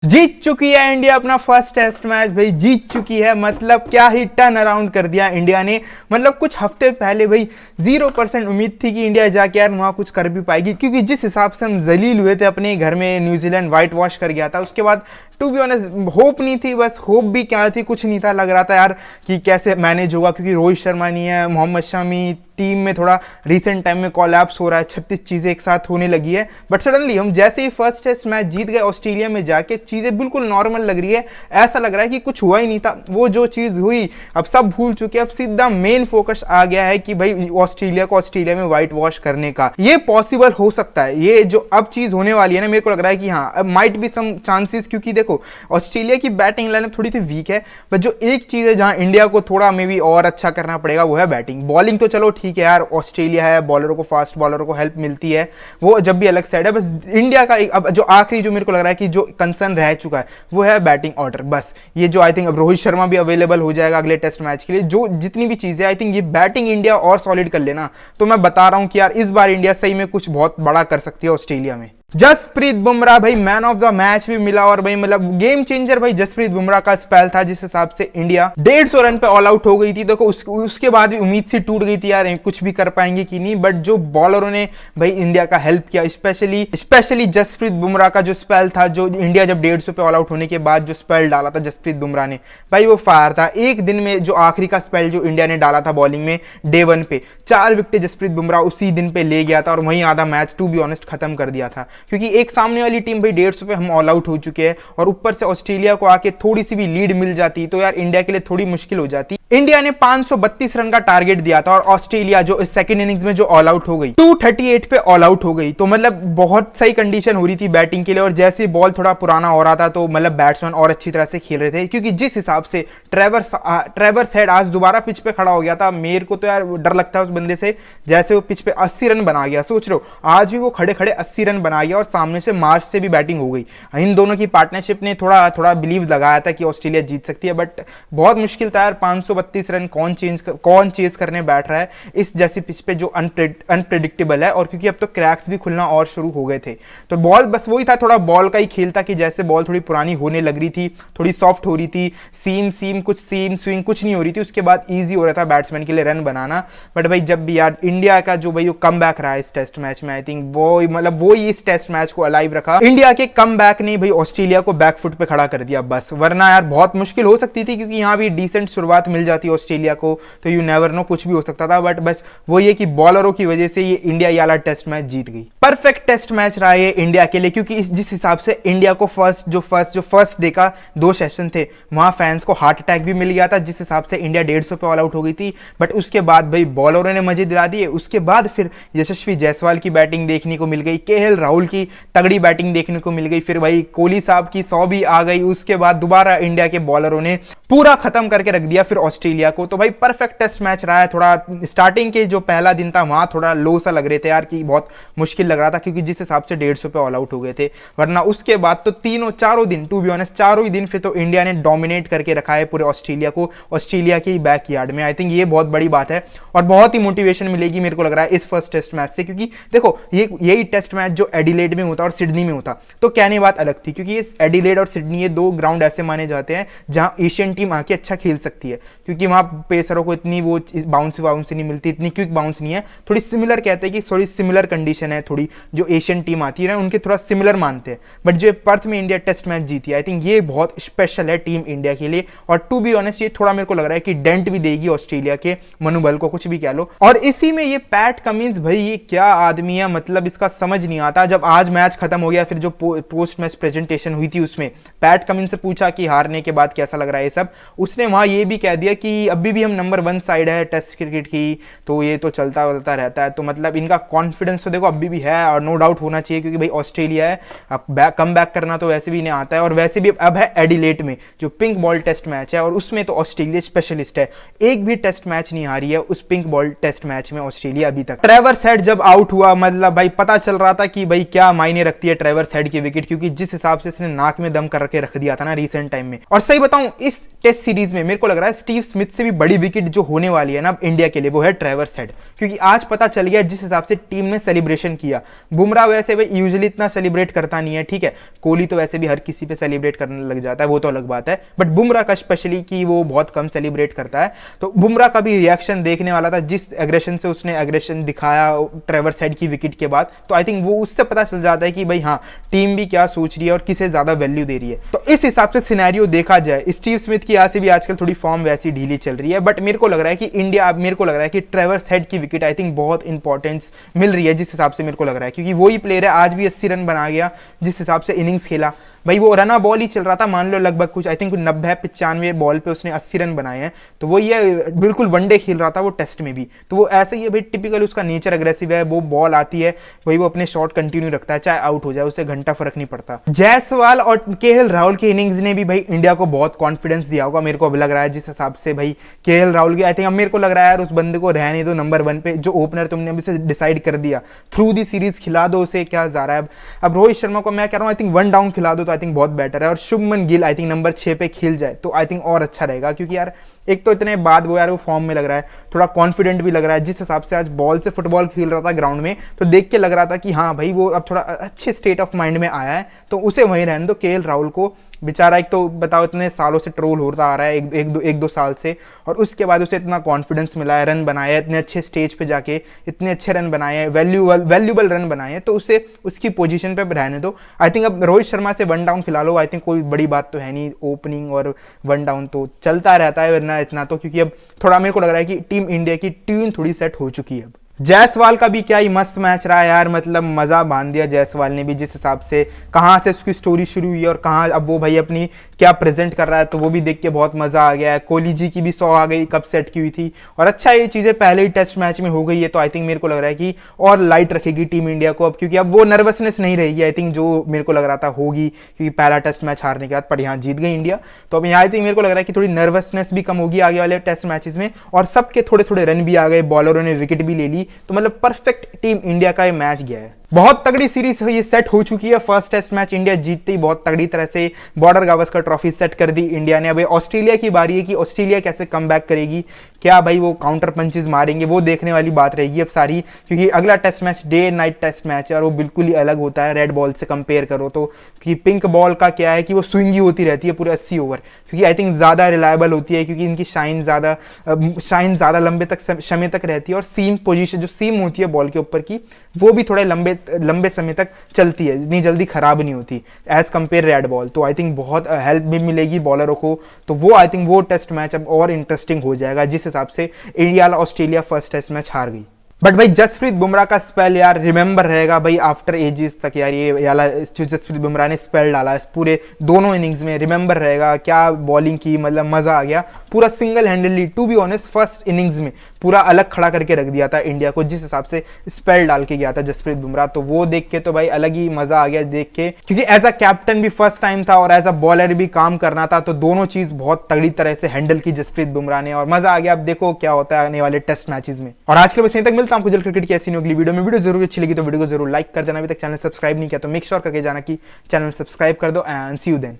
जीत चुकी है इंडिया अपना फर्स्ट टेस्ट मैच। भाई जीत चुकी है, मतलब क्या ही टर्न अराउंड कर दिया इंडिया ने। मतलब कुछ हफ्ते पहले भाई 0% उम्मीद थी कि इंडिया जाके यार वहाँ कुछ कर भी पाएगी, क्योंकि जिस हिसाब से हम जलील हुए थे अपने घर में, न्यूजीलैंड वाइट वॉश कर गया था। उसके बाद टू बी ऑनेस्ट होप नहीं थी, बस होप भी क्या थी, कुछ नहीं था। लग रहा था यार कि कैसे मैनेज होगा, क्योंकि रोहित शर्मा नहीं है, मोहम्मद शमी, टीम में थोड़ा रिसेंट टाइम में कोलैप्स हो रहा है, 36 चीज़ें एक साथ होने लगी है। बट सडनली हम जैसे ही फर्स्ट टेस्ट मैच जीत गए ऑस्ट्रेलिया में जाके, चीज़ें बिल्कुल नॉर्मल लग रही है। ऐसा लग रहा है कि कुछ हुआ ही नहीं था। वो जो चीज़ हुई अब सब भूल चुके हैं। अब सीधा मेन फोकस आ गया है कि भाई ऑस्ट्रेलिया को ऑस्ट्रेलिया में व्हाइट वॉश करने का। ये पॉसिबल हो सकता है, ये जो अब चीज़ होने वाली है ना, मेरे को लग रहा है कि हाँ माइट बी सम चांसेस, क्योंकि देखो ऑस्ट्रेलिया की बैटिंग लाइनअप थोड़ी सी वीक है। बट जो एक चीज़ है जहाँ इंडिया को थोड़ा मे बी और अच्छा करना पड़ेगा वो है बैटिंग। बॉलिंग तो चलो ठीक है यार, ऑस्ट्रेलिया है, बॉलरों को, फास्ट बॉलरों को हेल्प मिलती है, वो जब भी अलग साइड है। बस इंडिया का अब जो आखिरी जो मेरे को लग रहा है कि जो कंसर्न रह चुका है वो है बैटिंग ऑर्डर। बस ये जो आई थिंक अब रोहित शर्मा भी अवेलेबल हो जाएगा अगले टेस्ट मैच के लिए, जो जितनी भी चीज़ें आई थिंक ये बैटिंग इंडिया और सॉलिड कर लेना, तो मैं बता रहा हूं कि यार इस बार इंडिया सही में कुछ बहुत बड़ा कर सकती है ऑस्ट्रेलिया में। जसप्रीत बुमराह भाई मैन ऑफ द मैच भी मिला, और भाई मतलब गेम चेंजर भाई जसप्रीत बुमराह का स्पेल था, जिस हिसाब से इंडिया 150 रन पे ऑल आउट हो गई थी। देखो उसके बाद भी उम्मीद सी टूट गई थी यार कुछ भी कर पाएंगे कि नहीं। बट जो बॉलरों ने भाई इंडिया का हेल्प किया, स्पेशली जसप्रीत बुमराह का जो स्पेल था, जो इंडिया जब 150 पे ऑल आउट होने के बाद जो स्पेल डाला था जसप्रीत बुमराह ने, भाई वो फायर था। एक दिन में जो आखिरी का स्पेल जो इंडिया ने डाला था बॉलिंग में डे 1 पे, 4 विकेट जसप्रीत बुमराह उसी दिन पे ले गया था, और वहीं आधा मैच टू बी ऑनेस्ट खत्म कर दिया था। क्योंकि एक सामने वाली टीम भाई 150 पे हम ऑल आउट हो चुके हैं, और ऊपर से ऑस्ट्रेलिया को आके थोड़ी सी भी लीड मिल जाती तो यार इंडिया के लिए थोड़ी मुश्किल हो जाती। इंडिया ने 532 रन का टारगेट दिया था, और ऑस्ट्रेलिया जो इस सेकंड इनिंग्स में जो ऑल आउट हो गई 238 पे ऑल आउट हो गई। तो मतलब बहुत सही कंडीशन हो रही थी बैटिंग के लिए, और जैसे बॉल थोड़ा पुराना हो रहा था तो मतलब बैट्समैन और अच्छी तरह से खेल रहे थे। क्योंकि जिस हिसाब से ट्रेवर्स हेड आज दोबारा पिच पे खड़ा हो गया था, मेरे को तो यार डर लगता है उस बंदे से, जैसे वो पिच पे 80 रन बना गया। सोच लो आज भी वो खड़े खड़े 80 रन बना गया, और सामने से मार्च से भी बैटिंग हो गई। इन दोनों की पार्टनरशिप ने थोड़ा बिलीव लगाया था कि ऑस्ट्रेलिया जीत सकती है। बट बहुत मुश्किल था यार, 532 रन कौन चेज करने बैठ रहा है इस जैसी पिच पे जो अनप्रेडिक्टेबल है। और क्योंकि अब तो क्रैक्स भी खुलना और शुरू हो गए थे, तो बॉल बस वही था, थोड़ा बॉल का ही खेल था कि जैसे बॉल थोड़ी पुरानी होने लग रही थी, थोड़ी सॉफ्ट हो रही थी, सीम स्विंग कुछ नहीं हो रही थी। उसके बाद ईजी हो रहा था बैट्समैन के लिए रन बनाना। बट भाई जब भी यार इंडिया का जो भाई कम बैक रहा है इस टेस्ट मैच में, आई थिंक वो ही इस टेस्ट मैच को अलाइव रखा। इंडिया के कम बैक ने भाई ऑस्ट्रेलिया को बैक फुट पे खड़ा कर दिया बस, वरना यार बहुत मुश्किल हो सकती थी, क्योंकि यहाँ भी डिसेंट शुरुआत मिल जाती है ऑस्ट्रेलिया को, तो यू नेवर नो, कुछ भी हो सकता था। बट बस वो ये कि बॉलरों की वजह से ये इंडिया ये वाला टेस्ट मैच जीत गई। परफेक्ट टेस्ट मैच रहा ये इंडिया के लिए, क्योंकि जिस हिसाब से इंडिया को फर्स्ट डे का 2 सेशन थे, वहां फैंस को हार्ट अटैक भी मिल गया था, जिस हिसाब से इंडिया 150 पे ऑल आउट हो गई थी। बट उसके बाद भाई बॉलरों ने मजे दिला दिए। उसके बाद फिर यशस्वी जायसवाल की बैटिंग देखने को मिल गई, केएल राहुल की तगड़ी बैटिंग देखने को मिल गई, फिर भाई कोहली साहब की 100 भी आ गई। उसके बाद दोबारा इंडिया के बॉलरों ने पूरा खत्म करके रख दिया फिर ऑस्ट्रेलिया को। तो भाई परफेक्ट टेस्ट मैच रहा है। थोड़ा स्टार्टिंग के जो पहला दिन था वहां थोड़ा लो सा लग रहे थे यार, कि बहुत मुश्किल लग रहा था, क्योंकि जिस हिसाब से 150 पे ऑल आउट हो गए थे। वरना उसके बाद तो चारों दिन टू बी ऑनेस्ट चारों ही दिन फिर तो इंडिया ने डोमिनेट करके रखा है पूरे ऑस्ट्रेलिया को, ऑस्ट्रेलिया के बैकयार्ड में। आई थिंक ये बहुत बड़ी बात है, और बहुत ही मोटिवेशन मिलेगी मेरे को लग रहा है इस फर्स्ट टेस्ट मैच से। क्योंकि देखो यही टेस्ट मैच जो एडिलेड में होता और सिडनी में होता तो कहने बात अलग थी, क्योंकि इस एडिलेड और सिडनी ये 2 ग्राउंड ऐसे माने जाते हैं जहां एशियन टीम आके अच्छा खेल सकती है, क्योंकि वहां पेसरों को इतनी वो बाउंस नहीं मिलती, इतनी क्विक बाउंस नहीं है। थोड़ी सिमिलर कहते हैं कि थोड़ी सिमिलर कंडीशन है, थोड़ी जो एशियन टीम आती है ना उनके थोड़ा सिमिलर मानते हैं। बट जो पर्थ में इंडिया टेस्ट मैच जीती, आई थिंक ये बहुत स्पेशल है टीम इंडिया के लिए। और टू बी ऑनेस्ट ये थोड़ा मेरे को लग रहा है कि डेंट भी देगी ऑस्ट्रेलिया के मनोबल को, कुछ भी कह लो। और इसी में ये पैट कमिंस भाई ये क्या आदमी है, मतलब इसका समझ नहीं आता। जब आज मैच खत्म हो गया, फिर जो पोस्ट मैच प्रेजेंटेशन हुई थी उसमें पैट कमिंस से पूछा कि हारने के बाद कैसा लग रहा है ये सब, उसने वहां ये भी कह दिया कि अभी भी हम नंबर 1 साइड है टेस्ट क्रिकेट की, तो ये तो चलता रहता है। तो मतलब इनका कॉन्फिडेंस तो देखो अभी भी है, और नो डाउट होना चाहिए, क्योंकि भाई ऑस्ट्रेलिया है, अब कम बैक करना तो वैसे भी इन्हें आता है। और वैसे भी अब है एडिलेड में जो पिंक बॉल टेस्ट मैच है, और उसमें तो ऑस्ट्रेलिया स्पेशलिस्ट है, एक भी टेस्ट मैच नहीं हारी है उस पिंक बॉल टेस्ट मैच में ऑस्ट्रेलिया अभी तक। ट्रेवर्स हेड जब आउट हुआ, मतलब भाई पता चल रहा था कि भाई क्या मायने रखती है ट्रेवर्स हेड की विकेट, क्योंकि जिस हिसाब से इसने नाक में दम करके रख दिया था ना रिसेंट टाइम में। और सही बताऊं इस टेस्ट सीरीज में मेरे को लग रहा है स्टीव स्टीव स्मिथ से भी बड़ी विकेट जो होने वाली है ना इंडिया के लिए, वो है ट्रेवर्स हेड। क्योंकि आज पता चल गया जिस हिसाब से टीम ने सेलिब्रेशन किया। बुमराह वैसे भाई यूजुअली इतना सेलिब्रेट करता नहीं है, ठीक है, कोहली तो वैसे भी हर किसी पे सेलिब्रेट करने लग जाता है, वो तो अलग बात है, बट बुमराह का स्पेशली कि वो बहुत कम सेलिब्रेट करता है। तो बुमराह का भी रिएक्शन देखने वाला था, जिस एग्रेशन से उसने एग्रेशन दिखाया ट्रेवर्स हेड की विकेट के बाद, तो आई थिंक वो उससे पता चल जाता है कि भाई हाँ, टीम भी क्या सोच रही है और किसे ज्यादा वैल्यू दे रही है। तो इस हिसाब से सिनेरियो देखा जाए, स्टीव स्मिथ की यहाँ से भी आजकल थोड़ी फॉर्म वैसी ढीली चल रही है, बट मेरे को लग रहा है कि इंडिया, मेरे को लग रहा है कि ट्रेवर्स हेड की विकेट आई थिंक बहुत इंपॉर्टेंस मिल रही है, जिस हिसाब से मेरे को लग रहा है, क्योंकि वही प्लेयर है, आज भी 80 रन बना गया जिस हिसाब से इनिंग्स खेला। भाई वो रना बॉल ही चल रहा था, मान लो लगभग कुछ आई थिंक 90-95 बॉल पे उसने 80 रन बनाए हैं, तो वो ये बिल्कुल वनडे खेल रहा था वो टेस्ट में भी। तो वो ऐसे ही है भाई, टिपिकल उसका नेचर अग्रेसिव है, वो बॉल आती है वही वो अपने शॉट कंटिन्यू रखता है, चाहे आउट हो जाए उसे घंटा फर्क नहीं पड़ता। जायसवाल और केएल राहुल की इनिंग्स ने भी भाई इंडिया को बहुत कॉन्फिडेंस दिया होगा, मेरे को अब लग रहा है, जिस हिसाब से भाई केएल राहुल की आई थिंक, अब मेरे को लग रहा है यार उस बंदे को रहने दो नंबर 1 पे, जो ओपनर तुमने अभी से डिसाइड कर दिया, थ्रू दी सीरीज खिला दो उसे, क्या जा रहा है। अब रोहित शर्मा को मैं कह रहा हूँ आई थिंक 1 डाउन खिला दो तो आई थिंक बहुत बेटर है, और Shubman Gill I think number 6 पे खेल जाए तो आई थिंक और अच्छा रहेगा, क्योंकि यार एक तो इतने बाद वो यार वो फॉर्म में लग रहा है, थोड़ा कॉन्फिडेंट भी लग रहा है, जिस हिसाब से आज बॉल से फुटबॉल खेल रहा था ग्राउंड में, तो देख के लग रहा था कि हाँ भाई वो अब थोड़ा अच्छे स्टेट ऑफ माइंड में आया है, तो उसे वहीं रहने दो। केएल राहुल को बेचारा, एक तो बताओ इतने सालों से ट्रोल होता आ रहा है, एक दो साल से, और उसके बाद उसे इतना कॉन्फिडेंस मिला है, रन बनाया है, इतने अच्छे स्टेज पे जाके इतने अच्छे रन बनाए हैं, वैल्यूबल रन बनाए हैं, तो उसे उसकी पोजीशन पे रहने दो। आई थिंक अब रोहित शर्मा से 1 डाउन खिला लो, आई थिंक कोई बड़ी बात तो है नहीं, ओपनिंग और 1 डाउन तो चलता रहता है वरना इतना तो, क्योंकि अब थोड़ा मेरे को लग रहा है कि टीम इंडिया की ट्यून थोड़ी सेट हो चुकी है। अब जायसवाल का भी क्या ही मस्त मैच रहा है यार, मतलब मजा बांध दिया जायसवाल ने भी, जिस हिसाब से कहाँ से उसकी स्टोरी शुरू हुई है और कहाँ अब वो भाई अपनी क्या प्रेजेंट कर रहा है, तो वो भी देख के बहुत मजा आ गया है। कोहली जी की भी 100 आ गई, कब सेट की हुई थी, और अच्छा ये चीजें पहले ही टेस्ट मैच में हो गई है, तो आई थिंक मेरे को लग रहा है कि और लाइट रखेगी टीम इंडिया को अब, क्योंकि अब वो नर्वसनेस नहीं रहेगी आई थिंक, जो मेरे को लग रहा था होगी, क्योंकि पहला टेस्ट मैच हारने के बाद, पर यहाँ जीत गई इंडिया, तो अब यहाँ आई थिंक मेरे को लग रहा है कि थोड़ी नर्वसनेस भी कम होगी आगे वाले टेस्ट मैचेस में, और सबके थोड़े थोड़े रन भी आ गए, बॉलरों ने विकेट भी ले ली, तो मतलब परफेक्ट टीम इंडिया का ये मैच गया है। बहुत तगड़ी सीरीज ये सेट हो चुकी है। फर्स्ट टेस्ट मैच इंडिया जीतते ही बहुत तगड़ी तरह से बॉर्डर गावस्कर ट्रॉफी सेट कर दी इंडिया ने। अब ऑस्ट्रेलिया की बारी है कि ऑस्ट्रेलिया कैसे कमबैक करेगी, क्या भाई वो काउंटर पंचेस मारेंगे, वो देखने वाली बात रहेगी अब सारी, क्योंकि अगला test match day night test match है और वो बिल्कुल ही अलग होता है रेड बॉल से कंपेयर करो तो, कि पिंक बॉल का क्या है कि वो स्विंगी होती रहती है पूरे 80 ओवर, क्योंकि आई थिंक ज़्यादा रिलायबल होती है, क्योंकि इनकी शाइन ज़्यादा लंबे तक समय तक रहती है, और सीम पोजीशन जो सीम होती है बॉल के ऊपर की, वो भी थोड़े लंबे समय तक चलती है, इतनी जल्दी खराब नहीं होती एज कंपेयर रेड बॉल। तो आई थिंक बहुत हेल्प भी मिलेगी बॉलरों को, तो वो आई थिंक वो टेस्ट मैच अब और इंटरेस्टिंग हो जाएगा, जिस हिसाब से India Australia first test match हार गई। बट भाई जसप्रीत बुमराह का स्पेल यार रिमेंबर रहेगा भाई आफ्टर एजेस तक यार, ये वाला जो जसप्रीत बुमराह ने स्पेल डाला इस पूरे दोनों इनिंग्स में, रिमेंबर रहेगा, क्या बॉलिंग की, मतलब मजा आ गया पूरा single handedly, to be honest first innings में पूरा अलग खड़ा करके रख दिया था इंडिया को, जिस हिसाब से स्पेल डाल के गया था जसप्रीत बुमराह, तो वो देख के तो भाई अलग ही मजा आ गया देख के, क्योंकि एज अ कैप्टन भी फर्स्ट टाइम था और एज अ बॉलर भी काम करना था, तो दोनों चीज बहुत तगड़ी तरह से हैंडल की जसप्रीत बुमराह ने, और मजा आ गया। अब देखो क्या होता है आने वाले टेस्ट मैचेस में। और आज के बस यहीं तक, मिलता हूं आपको जल्द क्रिकेट की ऐसी अगली वीडियो में। वीडियो जरूर अच्छी लगी तो वीडियो को जरूर लाइक कर देना, अभी तक चैनल सब्सक्राइब नहीं किया तो मेक श्योर करके जाना कि चैनल सब्सक्राइब कर दो, एंड सी यू देन।